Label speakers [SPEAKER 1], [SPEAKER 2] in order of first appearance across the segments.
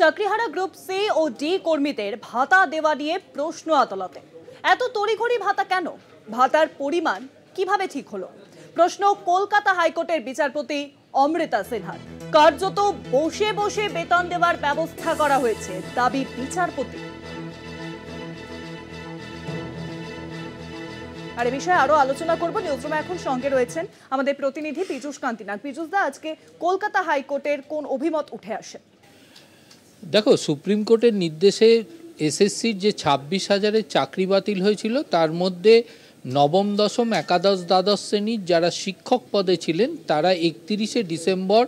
[SPEAKER 1] চাকরিহারা group C ও D কর্মীদের ভাতা দেওয়া নিয়ে প্রশ্ন আদালতে। এত তড়িঘড়ি ভাতা কেন? ভাতার পরিমাণ কিভাবে ঠিক হলো? প্রশ্ন কলকাতা হাইকোর্টের বিচারপতি অমৃতা সিনহার। কার্যত বসে বসে বেতন দেওয়ার ব্যবস্থা করা হয়েছে দাবি বিচারপতি। আর এই বিষয়ে আরো আলোচনা করব। নিউজরুমে এখন সঙ্গে রয়েছেন আমাদের প্রতিনিধি পীযূষ কান্তি নাগ। পীযূষ দা, আজকে কলকাতা হাইকোর্টের কোন অভিমত উঠে আসে?
[SPEAKER 2] দেখো, সুপ্রিম কোর্টের নির্দেশে এসএসসির যে 26,000-এর চাকরি বাতিল হয়েছিল তার মধ্যে নবম দশম একাদশ দ্বাদশ শ্রেণীর যারা শিক্ষক পদে ছিলেন তারা 31শে ডিসেম্বর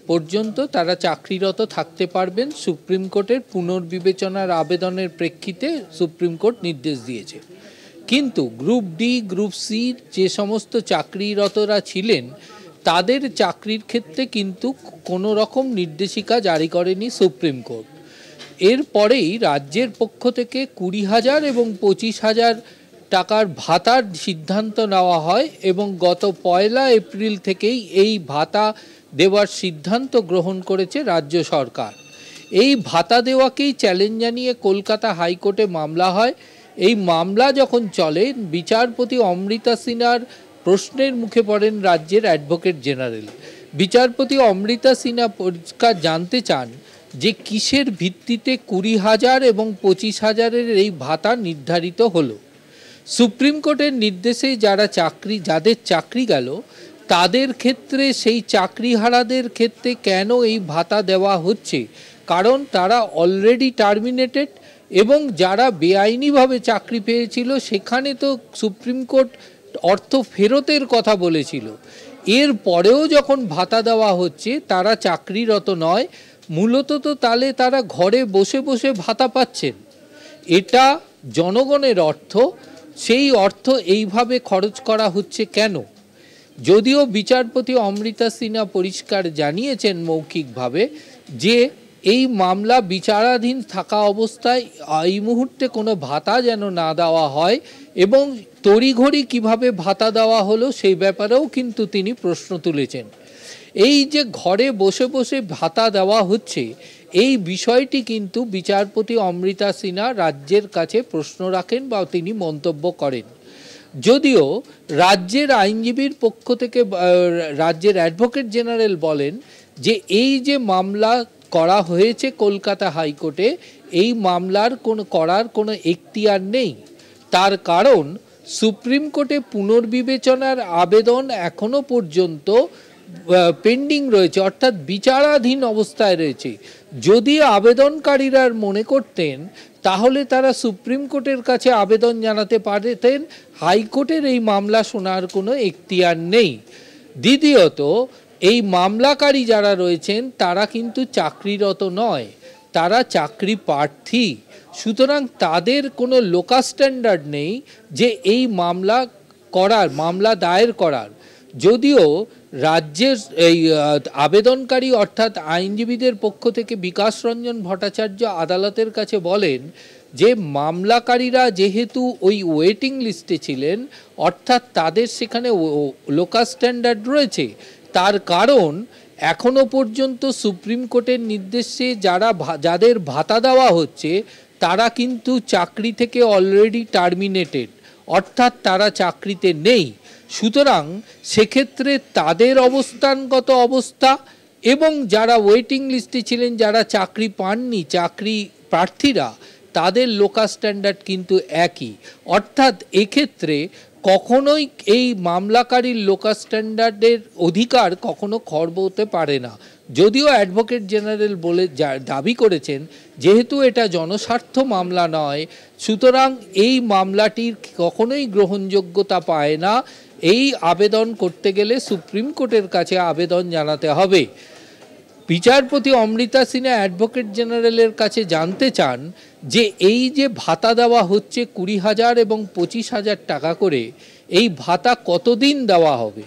[SPEAKER 2] পর্যন্ত তারা চাকরিরত থাকতে পারবেন। সুপ্রিম কোর্টের পুনর্বিবেচনার আবেদনের প্রেক্ষিতে সুপ্রিম কোর্ট নির্দেশ দিয়েছে। কিন্তু গ্রুপ ডি গ্রুপ সি যে সমস্ত চাকরিরতরা ছিলেন তাদের চাকরির ক্ষেত্রে কিন্তু কোনো রকম নির্দেশিকা জারি করেনি সুপ্রিম কোর্ট। এরপরেই রাজ্যের পক্ষ থেকে 20,000 এবং 25,000 টাকার ভাতার সিদ্ধান্ত নেওয়া হয় এবং গত 1 এপ্রিল থেকেই এই ভাতা দেওয়ার সিদ্ধান্ত গ্রহণ করেছে রাজ্য সরকার। এই ভাতা দেওয়াকেই চ্যালেঞ্জ জানিয়ে কলকাতা হাইকোর্টে মামলা হয়। এই মামলা যখন চলে, বিচারপতি অমৃতা সিনহার প্রশ্নের মুখে পড়েন রাজ্যের অ্যাডভোকেট জেনারেল। বিচারপতি অমৃতা সিনহা পরিষ্কার জানতে চান যে কিসের ভিত্তিতে 20,000 এবং 25,000-এর এই ভাতা নির্ধারিত হলো। সুপ্রিম কোর্টের নির্দেশে যাদের চাকরি গেল তাদের ক্ষেত্রে সেই চাকরিহারাদের ক্ষেত্রে কেন এই ভাতা দেওয়া হচ্ছে? কারণ তারা অলরেডি টার্মিনেটেড এবং যারা বেআইনিভাবে চাকরি পেয়েছিল সেখানে তো সুপ্রিম কোর্ট অর্থ ফেরতের কথা বলেছিল। এর পরেও যখন ভাতা দেওয়া হচ্ছে তারা চাকরিরত নয়, মূলত তো তাহলে তারা ঘরে বসে বসে ভাতা পাচ্ছেন। এটা জনগণের অর্থ, সেই অর্থ এইভাবে খরচ করা হচ্ছে কেন? যদিও বিচারপতি অমৃতা সিনহা পরিষ্কার জানিয়েছেন মৌখিকভাবে যে এই মামলা বিচারাধীন থাকা অবস্থায় এই মুহূর্তে কোনো ভাতা যেন না দেওয়া হয় এবং তড়িঘড়ি কিভাবে ভাতা দেওয়া হলো সেই ব্যাপারেও কিন্তু তিনি প্রশ্ন তুলেছেন। এই যে ঘরে বসে বসে ভাতা দেওয়া হচ্ছে এই বিষয়টি কিন্তু বিচারপতি অমৃতা সিনহা রাজ্যের কাছে প্রশ্ন রাখেন বা তিনি মন্তব্য করেন। যদিও রাজ্যের আইনজীবীর পক্ষ থেকে রাজ্যের অ্যাডভোকেট জেনারেল বলেন যে এই যে মামলা করা হয়েছে কলকাতা হাইকোর্টে, এই মামলার করার কোনো এখতিয়ার নেই। তার কারণ সুপ্রিম কোর্টে পুনর্বিবেচনার আবেদন এখনো পর্যন্ত পেন্ডিং রয়েছে, অর্থাৎ বিচারাধীন অবস্থায় রয়েছে। যদি আবেদনকারীরা মনে করতেন তাহলে তারা সুপ্রিম কোর্টের কাছে আবেদন জানাতে পারতেন, হাইকোর্টের এই মামলা শোনার কোনো এখতিয়ার নেই। দ্বিতীয়ত, এই মামলাকারী যারা রয়েছেন তারা কিন্তু চাকরিরত নয়, তারা চাকরি প্রার্থী। সুতরাং তাদের কোনো লোকাল স্ট্যান্ডার্ড নেই যে এই মামলা দায়ের করার। যদিও রাজ্যের এই আবেদনকারী অর্থাৎ আইনজীবীদের পক্ষ থেকে বিকাশ রঞ্জন ভট্টাচার্য আদালতের কাছে বলেন যে মামলাকারীরা যেহেতু ওই ওয়েটিং লিস্টে ছিলেন অর্থাৎ তাদের সেখানে লোকাল স্ট্যান্ডার্ড রয়েছে। তার কারণ এখনো পর্যন্ত সুপ্রিম কোর্টের নির্দেশে যাদের ভাতা দেওয়া হচ্ছে তারা কিন্তু চাকরি থেকে অলরেডি টার্মিনেটেড, অর্থাৎ তারা চাকরিতে নেই। সুতরাং সেক্ষেত্রে তাদের অবস্থানগত অবস্থা এবং যারা ওয়েটিং লিস্টে ছিলেন যারা চাকরি পাননি চাকরি প্রার্থীরা তাদের লোকাল স্ট্যান্ডার্ড কিন্তু একই। অর্থাৎ এক্ষেত্রে কখনোই এই মামলাকারীর লোকাল স্ট্যান্ডার্ডের অধিকার কখনো খর্ব হতে পারে না। যদিও অ্যাডভোকেট জেনারেল দাবি করেছেন যেহেতু এটা জনস্বার্থ মামলা নয় সুতরাং এই মামলাটির কখনোই গ্রহণযোগ্যতা পায় না। এই আবেদন করতে গেলে সুপ্রিম কোর্টের কাছে আবেদন জানাতে হবে। বিচারপতি অমৃতা সিনহা অ্যাডভোকেট জেনারেলের কাছে জানতে চান যে এই যে ভাতা দেওয়া হচ্ছে 20,000 এবং 25,000 টাকা করে, এই ভাতা কতদিন দেওয়া হবে?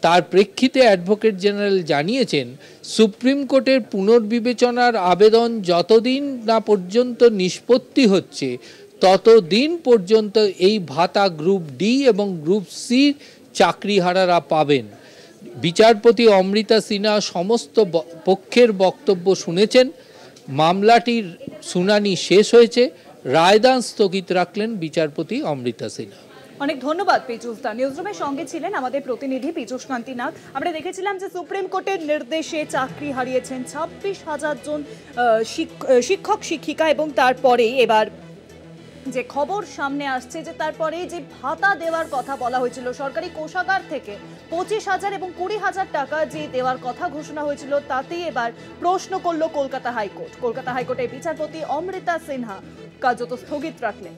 [SPEAKER 2] তার প্রেক্ষিতে অ্যাডভোকেট জেনারেল জানিয়েছেন সুপ্রিম কোর্টের পুনর্বিবেচনার আবেদন যতদিন না পর্যন্ত নিষ্পত্তি হচ্ছে ততদিন পর্যন্ত এই ভাতা গ্রুপ ডি এবং গ্রুপ সি চাকরিহারারা পাবেন। বিচারপতি অমৃতা সিনহা সমস্ত পক্ষের বক্তব্য শুনেছেন। মামলাটির শুনানি শেষ হয়েছে, রায়দান স্থগিত রাখলেন বিচারপতি অমৃতা সিনহা।
[SPEAKER 1] অনেক ধন্যবাদ পীযূষ দা। নিউজরুমের সঙ্গে ছিলেন আমাদের প্রতিনিধি পীযূষ কান্তি নাথ। আমরা দেখেছিলাম যে সুপ্রিম কোর্টের নির্দেশে চাকরি হারিয়েছেন 26,000 জন শিক্ষক শিক্ষিকা, এবং তারপরেই এবার যে খবর সামনে আসছে যে তারপরে যে ভাতা দেওয়ার কথা বলা হয়েছিল সরকারি কোষাগার থেকে 25,000 এবং 20,000 টাকা যে দেওয়ার কথা ঘোষণা হয়েছিল, তাতেই এবার প্রশ্ন করলো কলকাতা হাইকোর্ট। কলকাতা হাইকোর্টের বিচারপতি অমৃতা সিনহা কার্যত স্থগিত রাখলেন।